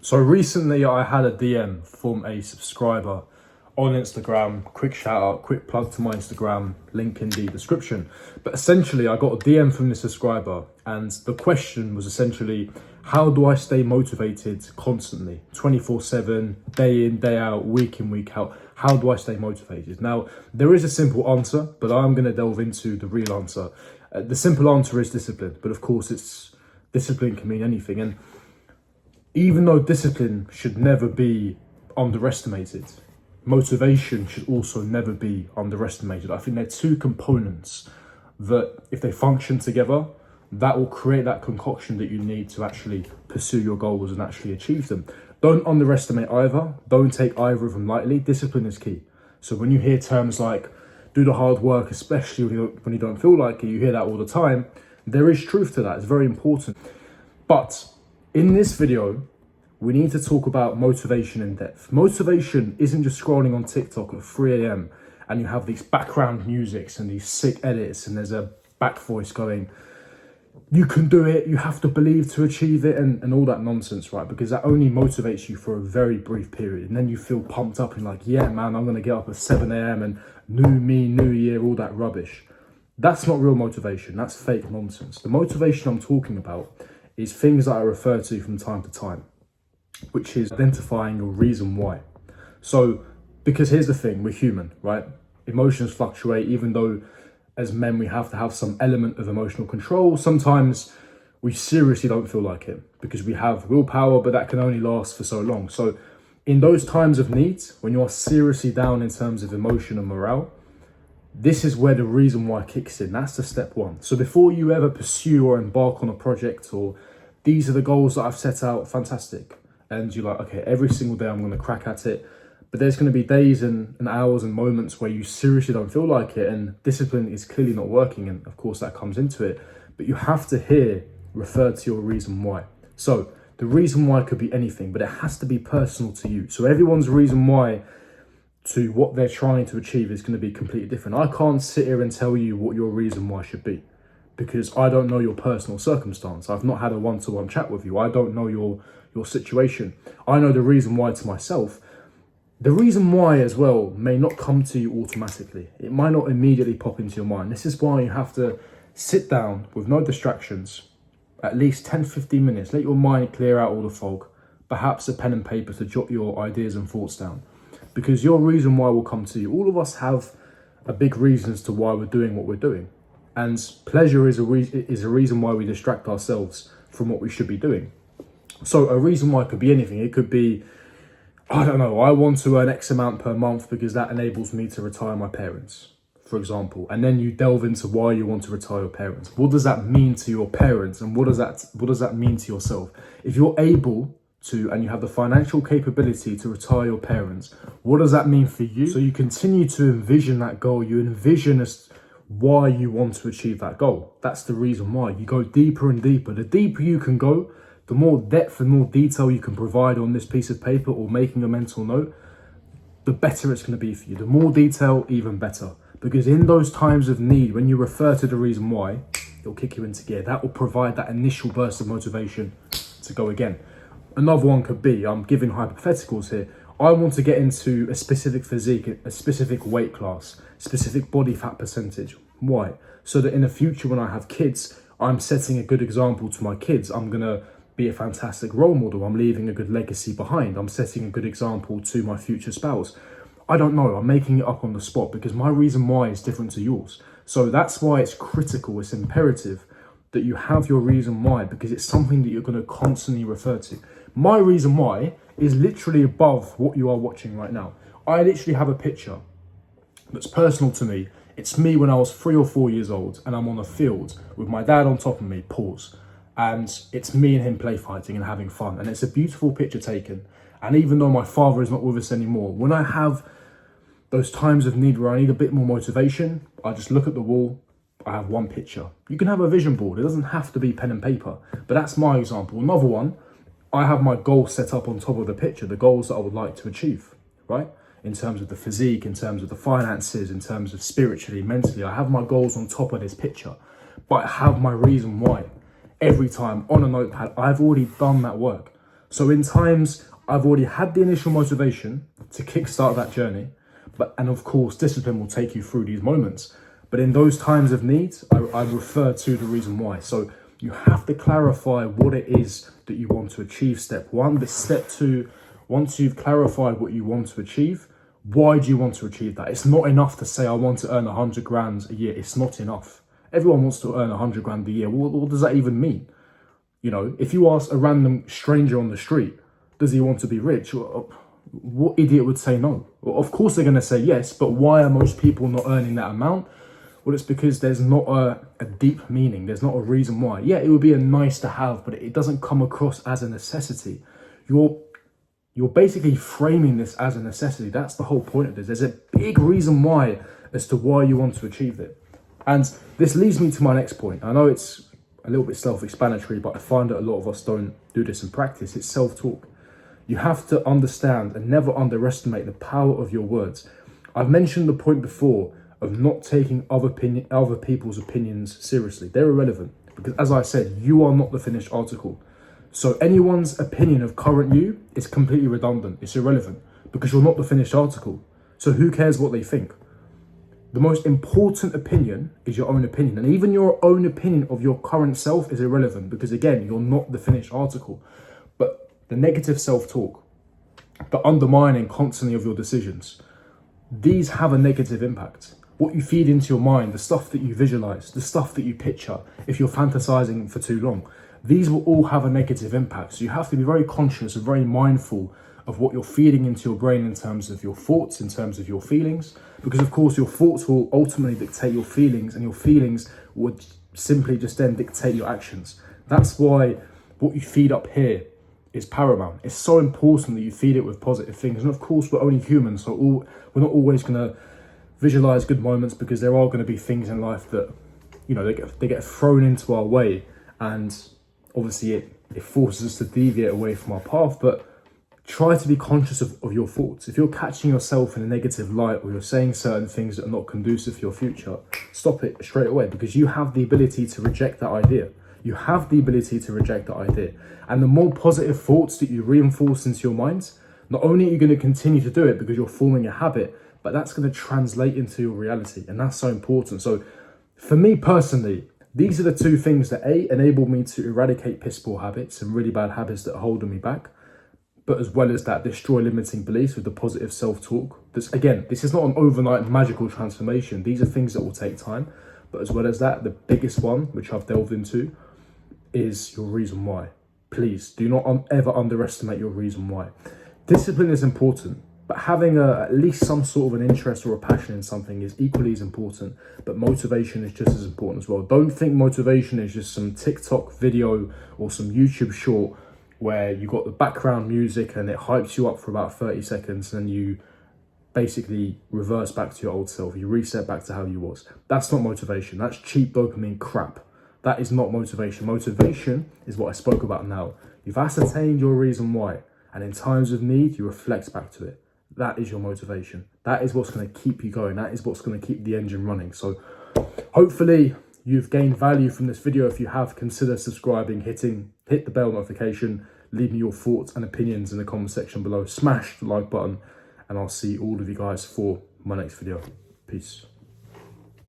So recently I had a DM from a subscriber on Instagram. Quick shout out, quick plug to my Instagram, link in the description. But essentially I got a DM from this subscriber and the question was essentially, how do I stay motivated constantly, 24/7, day in, day out, week in, week out? How do I stay motivated? Now, there is a simple answer, but I'm going to delve into the real answer. The simple answer is discipline, but of course discipline can mean anything. And even though discipline should never be underestimated, motivation should also never be underestimated. I think they're two components that, if they function together, that will create that concoction that you need to actually pursue your goals and actually achieve them. Don't underestimate either. Don't take either of them lightly. Discipline is key. So when you hear terms like do the hard work, especially when you don't feel like it, you hear that all the time. There is truth to that. It's very important. But in this video, we need to talk about motivation in depth. Motivation isn't just scrolling on TikTok at 3 a.m. and you have these background musics and these sick edits and there's a back voice going, you can do it, you have to believe to achieve it, and all that nonsense, right? Because that only motivates you for a very brief period. And then you feel pumped up and like, yeah, man, I'm going to get up at 7 a.m. and new me, new year, all that rubbish. That's not real motivation. That's fake nonsense. The motivation I'm talking about is things that I refer to from time to time, which is identifying your reason why. So, because here's the thing, we're human, right? Emotions fluctuate, even though as men we have to have some element of emotional control. Sometimes we seriously don't feel like it because we have willpower, but that can only last for so long. So in those times of need, when you are seriously down in terms of emotion and morale, this is where the reason why kicks in. That's the step one. So before you ever pursue or embark on a project, or these are the goals that I've set out, fantastic. And you're like, okay, every single day I'm going to crack at it. But there's going to be days and hours and moments where you seriously don't feel like it, and discipline is clearly not working. And of course that comes into it, but you have to refer to your reason why. So the reason why could be anything, but it has to be personal to you. So everyone's reason why to what they're trying to achieve is going to be completely different. I can't sit here and tell you what your reason why should be because I don't know your personal circumstance. I've not had a one-to-one chat with you. I don't know your situation. I know the reason why to myself. The reason why as well may not come to you automatically. It might not immediately pop into your mind. This is why you have to sit down with no distractions, at least 10-15 minutes. Let your mind clear out all the fog, perhaps a pen and paper to jot your ideas and thoughts down. Because your reason why will come to you. All of us have a big reason as to why we're doing what we're doing. And pleasure is a reason why we distract ourselves from what we should be doing. So a reason why could be anything. It could be, I don't know, I want to earn X amount per month because that enables me to retire my parents, for example. And then you delve into why you want to retire your parents. What does that mean to your parents? And what does that mean to yourself? If you're able to, and you have the financial capability to retire your parents, what does that mean for you? So you continue to envision that goal. You envision as why you want to achieve that goal. That's the reason why. You go deeper and deeper. The deeper you can go, the more depth and more detail you can provide on this piece of paper or making a mental note, the better it's going to be for you. The more detail, even better. Because in those times of need, when you refer to the reason why, it'll kick you into gear. That will provide that initial burst of motivation to go again. Another one could be, I'm giving hypotheticals here, I want to get into a specific physique, a specific weight class, specific body fat percentage. Why? So that in the future when I have kids, I'm setting a good example to my kids. I'm going to be a fantastic role model. I'm leaving a good legacy behind. I'm setting a good example to my future spouse. I don't know. I'm making it up on the spot because my reason why is different to yours. So that's why it's critical. It's imperative that you have your reason why, because it's something that you're going to constantly refer to. My reason why is literally above what you are watching right now. I literally have a picture that's personal to me. It's me when I was 3 or 4 years old and I'm on a field with my dad on top of me, pause. And it's me and him play fighting and having fun. And it's a beautiful picture taken. And even though my father is not with us anymore, when I have those times of need where I need a bit more motivation, I just look at the wall, I have one picture. You can have a vision board. It doesn't have to be pen and paper, but that's my example. Another one, I have my goals set up on top of the picture, the goals that I would like to achieve, right? In terms of the physique, in terms of the finances, in terms of spiritually, mentally, I have my goals on top of this picture, but I have my reason why. Every time on a notepad, I've already done that work. So in times I've already had the initial motivation to kickstart that journey, and of course, discipline will take you through these moments. But in those times of need, I refer to the reason why. So you have to clarify what it is that you want to achieve, step one. But step two, once you've clarified what you want to achieve, why do you want to achieve that? It's not enough to say, I want to earn 100 grand a year. It's not enough. Everyone wants to earn 100 grand a year. What does that even mean? You know, if you ask a random stranger on the street, does he want to be rich? What idiot would say no? Well, of course they're going to say yes, but why are most people not earning that amount? Well, it's because there's not a deep meaning. There's not a reason why. Yeah, it would be a nice to have, but it doesn't come across as a necessity. You're basically framing this as a necessity. That's the whole point of this. There's a big reason why as to why you want to achieve it. And this leads me to my next point. I know it's a little bit self-explanatory, but I find that a lot of us don't do this in practice. It's self-talk. You have to understand and never underestimate the power of your words. I've mentioned the point before of not taking other people's opinions seriously. They're irrelevant because, as I said, you are not the finished article. So anyone's opinion of current you is completely redundant. It's irrelevant because you're not the finished article. So who cares what they think? The most important opinion is your own opinion. And even your own opinion of your current self is irrelevant because, again, you're not the finished article. But the negative self-talk, the undermining constantly of your decisions, these have a negative impact. What you feed into your mind, the stuff that you visualize, the stuff that you picture, if you're fantasizing for too long, these will all have a negative impact. So you have to be very conscious and very mindful of what you're feeding into your brain in terms of your thoughts, in terms of your feelings, because of course your thoughts will ultimately dictate your feelings, and your feelings would simply just then dictate your actions. That's why what you feed up here is paramount. It's so important that you feed it with positive things. And of course, we're only humans, so we're not always going to visualize good moments, because there are going to be things in life that, you know, they get thrown into our way, and obviously it forces us to deviate away from our path. But try to be conscious of your thoughts. If you're catching yourself in a negative light, or you're saying certain things that are not conducive for your future, stop it straight away, because you have the ability to reject that idea. You have the ability to reject that idea. And the more positive thoughts that you reinforce into your mind, not only are you going to continue to do it because you're forming a habit, but that's going to translate into your reality. And that's so important. So for me personally, these are the two things that enable me to eradicate piss poor habits and really bad habits that are holding me back. But as well as that, destroy limiting beliefs with the positive self-talk. This is not an overnight magical transformation. These are things that will take time. But as well as that, the biggest one, which I've delved into, is your reason why. Please do not ever underestimate your reason why. Discipline is important, but having at least some sort of an interest or a passion in something is equally as important. But motivation is just as important as well. Don't think motivation is just some TikTok video or some YouTube short where you got the background music and it hypes you up for about 30 seconds and you basically reverse back to your old self. You reset back to how you was. That's not motivation. That's cheap dopamine crap. That is not motivation. Motivation is what I spoke about now. You've ascertained your reason why, and in times of need, you reflect back to it. That is your motivation. That is what's going to keep you going. That is what's going to keep the engine running. So hopefully you've gained value from this video. If you have, consider subscribing, hit the bell notification, leave me your thoughts and opinions in the comment section below. Smash the like button, and I'll see all of you guys for my next video. Peace.